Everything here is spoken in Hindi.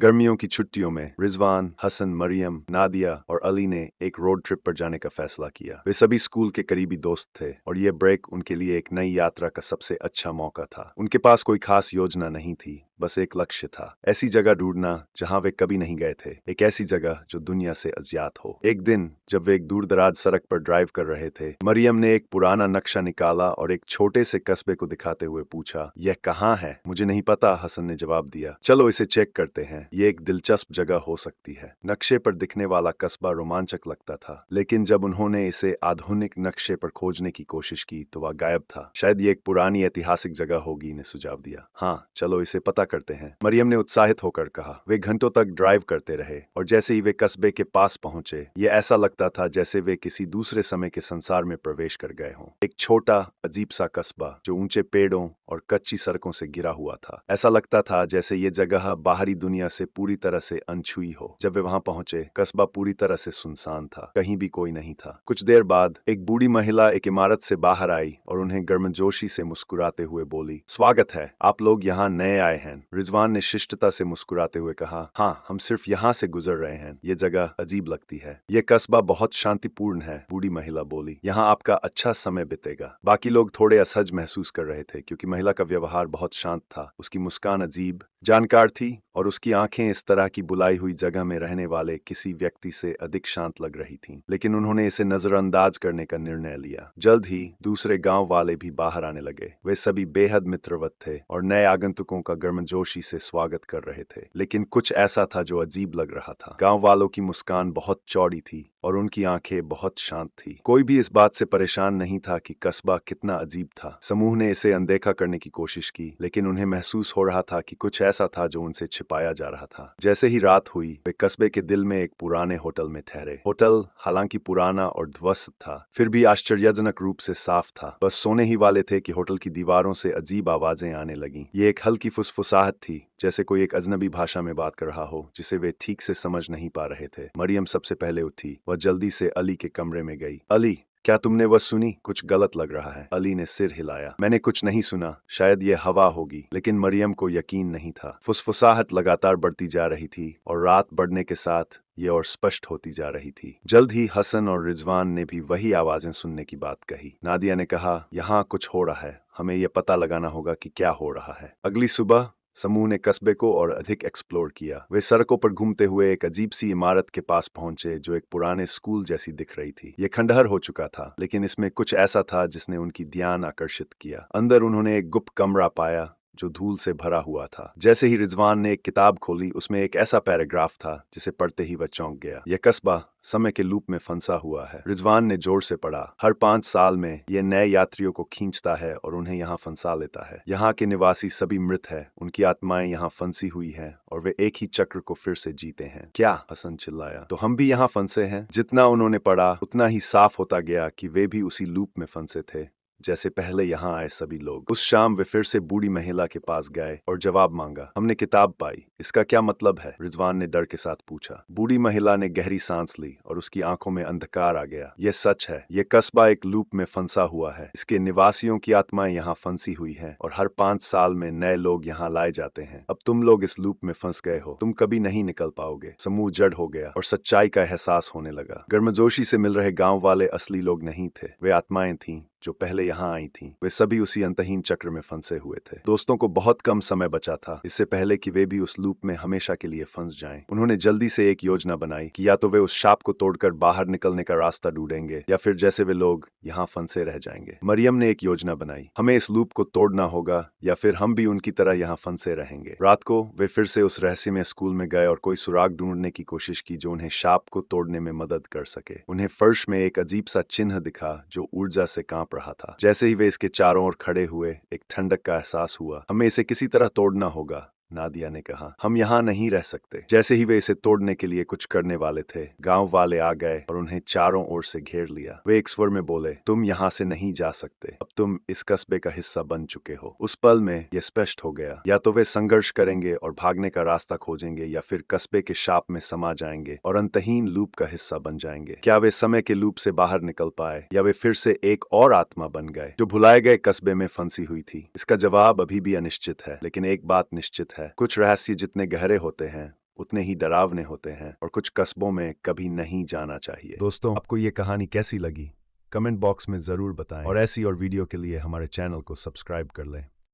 गर्मियों की छुट्टियों में रिजवान, हसन, मरियम, नादिया और अली ने एक रोड ट्रिप पर जाने का फैसला किया। वे सभी स्कूल के करीबी दोस्त थे और ये ब्रेक उनके लिए एक नई यात्रा का सबसे अच्छा मौका था। उनके पास कोई खास योजना नहीं थी, बस एक लक्ष्य था, ऐसी जगह ढूंढना जहां वे कभी नहीं गए थे, एक ऐसी जगह जो दुनिया से अज्ञात हो। एक दिन जब वे एक दूर दराज सड़क पर ड्राइव कर रहे थे, मरियम ने एक पुराना नक्शा निकाला और एक छोटे से कस्बे को दिखाते हुए पूछा, यह कहाँ है? मुझे नहीं पता, हसन ने जवाब दिया। चलो इसे चेक करते हैं, ये एक दिलचस्प जगह हो सकती है। नक्शे पर दिखने वाला कस्बा रोमांचक लगता था, लेकिन जब उन्होंने इसे आधुनिक नक्शे पर खोजने की कोशिश की तो वह गायब था। शायद ये एक पुरानी ऐतिहासिक जगह होगी, ने सुझाव दिया। हाँ, चलो इसे पता करते हैं, मरियम ने उत्साहित होकर कहा। वे घंटों तक ड्राइव करते रहे और जैसे ही वे कस्बे के पास पहुंचे, ये ऐसा लगता था जैसे वे किसी दूसरे समय के संसार में प्रवेश कर गए हों। एक छोटा अजीब सा कस्बा जो ऊंचे पेड़ों और कच्ची सड़कों से घिरा हुआ था। ऐसा लगता था जैसे ये जगह बाहरी दुनिया से पूरी तरह से अनछुई हो। जब वे वहां पहुंचे, कस्बा पूरी तरह से सुनसान था, कहीं भी कोई नहीं था। कुछ देर बाद एक बूढ़ी महिला एक इमारत से बाहर आई और उन्हें गर्मजोशी से मुस्कुराते हुए बोली, स्वागत है, आप लोग यहाँ नए आए हैं। रिजवान ने शिष्टता से मुस्कुराते हुए कहा, हाँ, हम सिर्फ यहाँ से गुजर रहे हैं। ये जगह अजीब लगती है। ये कस्बा बहुत शांतिपूर्ण है, बूढ़ी महिला बोली। यहाँ आपका अच्छा समय बीतेगा। बाकी लोग थोड़े असहज महसूस कर रहे थे क्योंकि महिला का व्यवहार बहुत शांत था। उसकी मुस्कान अजीब, जानकार थी और उसकी आंखें इस तरह की बुलाई हुई जगह में रहने वाले किसी व्यक्ति से अधिक शांत लग रही थीं। लेकिन उन्होंने इसे नजरअंदाज करने का निर्णय लिया। जल्द ही दूसरे गांव वाले भी बाहर आने लगे। वे सभी बेहद मित्रवत थे और नए आगंतुकों का गर्मजोशी से स्वागत कर रहे थे। लेकिन कुछ ऐसा था जो अजीब लग रहा था। गांव वालों की मुस्कान बहुत चौड़ी थी और उनकी आंखें बहुत शांत थी। कोई भी इस बात से परेशान नहीं था कि कस्बा कितना अजीब था। समूह ने इसे अनदेखा करने की कोशिश की, लेकिन उन्हें महसूस हो रहा था कि कुछ ऐसा था जो उनसे छिपाया जा रहा था। जैसे ही रात हुई, वे कस्बे के दिल में एक पुराने होटल में ठहरे। होटल हालांकि पुराना और ध्वस्त था, फिर भी आश्चर्यजनक रूप से साफ था। बस सोने ही वाले थे कि होटल की दीवारों से अजीब आवाजें आने लगीं। ये एक हल्की फुसफुसाहट थी, जैसे कोई एक अजनबी भाषा में बात कर रहा हो जिसे वे ठीक से समझ नहीं पा रहे थे। मरियम सबसे पहले उठी। वह जल्दी से अली के कमरे में गई। अली, क्या तुमने वह सुनी? कुछ गलत लग रहा है। अली ने सिर हिलाया। मैंने कुछ नहीं सुना, शायद ये हवा होगी। लेकिन मरियम को यकीन नहीं था। फुसफुसाहट लगातार बढ़ती जा रही थी और रात बढ़ने के साथ ये और स्पष्ट होती जा रही थी। जल्द ही हसन और रिजवान ने भी वही आवाजें सुनने की बात कही। नादिया ने कहा, यहाँ कुछ हो रहा है, हमें यह पता लगाना होगा कि क्या हो रहा है। अगली सुबह समूह ने कस्बे को और अधिक एक्सप्लोर किया। वे सड़कों पर घूमते हुए एक अजीब सी इमारत के पास पहुंचे जो एक पुराने स्कूल जैसी दिख रही थी। ये खंडहर हो चुका था, लेकिन इसमें कुछ ऐसा था जिसने उनकी ध्यान आकर्षित किया। अंदर उन्होंने एक गुप्त कमरा पाया जो धूल से भरा हुआ था। जैसे ही रिजवान ने एक किताब खोली, उसमें एक ऐसा पैराग्राफ था जिसे पढ़ते ही वह चौंक गया। यह कस्बा समय के लूप में फंसा हुआ है। रिजवान ने जोर से पढ़ा। हर 5 साल में यह नए यात्रियों को खींचता है और उन्हें यहाँ फंसा लेता है। यहाँ के निवासी सभी मृत हैं, उनकी आत्माएं यहाँ फंसी हुई हैं और वे एक ही चक्र को फिर से जीते हैं। क्या? हसन चिल्लाया। तो हम भी यहाँ फंसे हैं? जितना उन्होंने पढ़ा उतना ही साफ होता गया कि वे भी उसी लूप में फंसे थे जैसे पहले यहाँ आए सभी लोग। उस शाम वे फिर से बूढ़ी महिला के पास गए और जवाब मांगा। हमने किताब पाई, इसका क्या मतलब है? रिजवान ने डर के साथ पूछा। बूढ़ी महिला ने गहरी सांस ली और उसकी आंखों में अंधकार आ गया। यह सच है, यह कस्बा एक लूप में फंसा हुआ है। इसके निवासियों की आत्माएं यहाँ फंसी हुई हैं और हर 5 साल में नए लोग यहाँ लाए जाते हैं। अब तुम लोग इस लूप में फंस गए हो, तुम कभी नहीं निकल पाओगे। समूह जड़ हो गया और सच्चाई का एहसास होने लगा। गर्मजोशी से मिल रहे गांव वाले असली लोग नहीं थे, वे आत्माएं थीं जो पहले यहाँ आई थीं। वे सभी उसी अंतहीन चक्र में फंसे हुए थे। दोस्तों को बहुत कम समय बचा था इससे पहले कि वे भी उस लूप में हमेशा के लिए फंस जाएं। उन्होंने जल्दी से एक योजना बनाई कि या तो वे उस शाप को तोड़कर बाहर निकलने का रास्ता ढूंढेंगे या फिर जैसे वे लोग यहाँ फंसे रह जाएंगे। मरियम ने एक योजना बनाई। हमें इस लूप को तोड़ना होगा या फिर हम भी उनकी तरह यहाँ फंसे रहेंगे। रात को वे फिर से उस रहस्यमय स्कूल में गए और कोई सुराग ढूंढने की कोशिश की जो उन्हें शाप को तोड़ने में मदद कर सके। उन्हें फर्श में एक अजीब सा चिन्ह दिखा जो ऊर्जा से कांप रहा था। जैसे ही वे इसके चारों ओर खड़े हुए, एक ठंडक का एहसास हुआ। हमें इसे किसी तरह तोड़ना होगा, नादिया ने कहा। हम यहाँ नहीं रह सकते। जैसे ही वे इसे तोड़ने के लिए कुछ करने वाले थे, गांव वाले आ गए और उन्हें चारों ओर से घेर लिया। वे एक स्वर में बोले, तुम यहाँ से नहीं जा सकते, अब तुम इस कस्बे का हिस्सा बन चुके हो। उस पल में यह स्पष्ट हो गया, या तो वे संघर्ष करेंगे और भागने का रास्ता खोजेंगे या फिर कस्बे के शाप में समा जाएंगे और अंतहीन लूप का हिस्सा बन जाएंगे। क्या वे समय के लूप से बाहर निकल पाए या वे फिर से एक और आत्मा बन गए जो भुलाए गए कस्बे में फंसी हुई थी? इसका जवाब अभी भी अनिश्चित है, लेकिन एक बात निश्चित है, कुछ रहस्य जितने गहरे होते हैं उतने ही डरावने होते हैं और कुछ कस्बों में कभी नहीं जाना चाहिए। दोस्तों, आपको ये कहानी कैसी लगी? कमेंट बॉक्स में ज़रूर बताएं और ऐसी और वीडियो के लिए हमारे चैनल को सब्सक्राइब कर लें।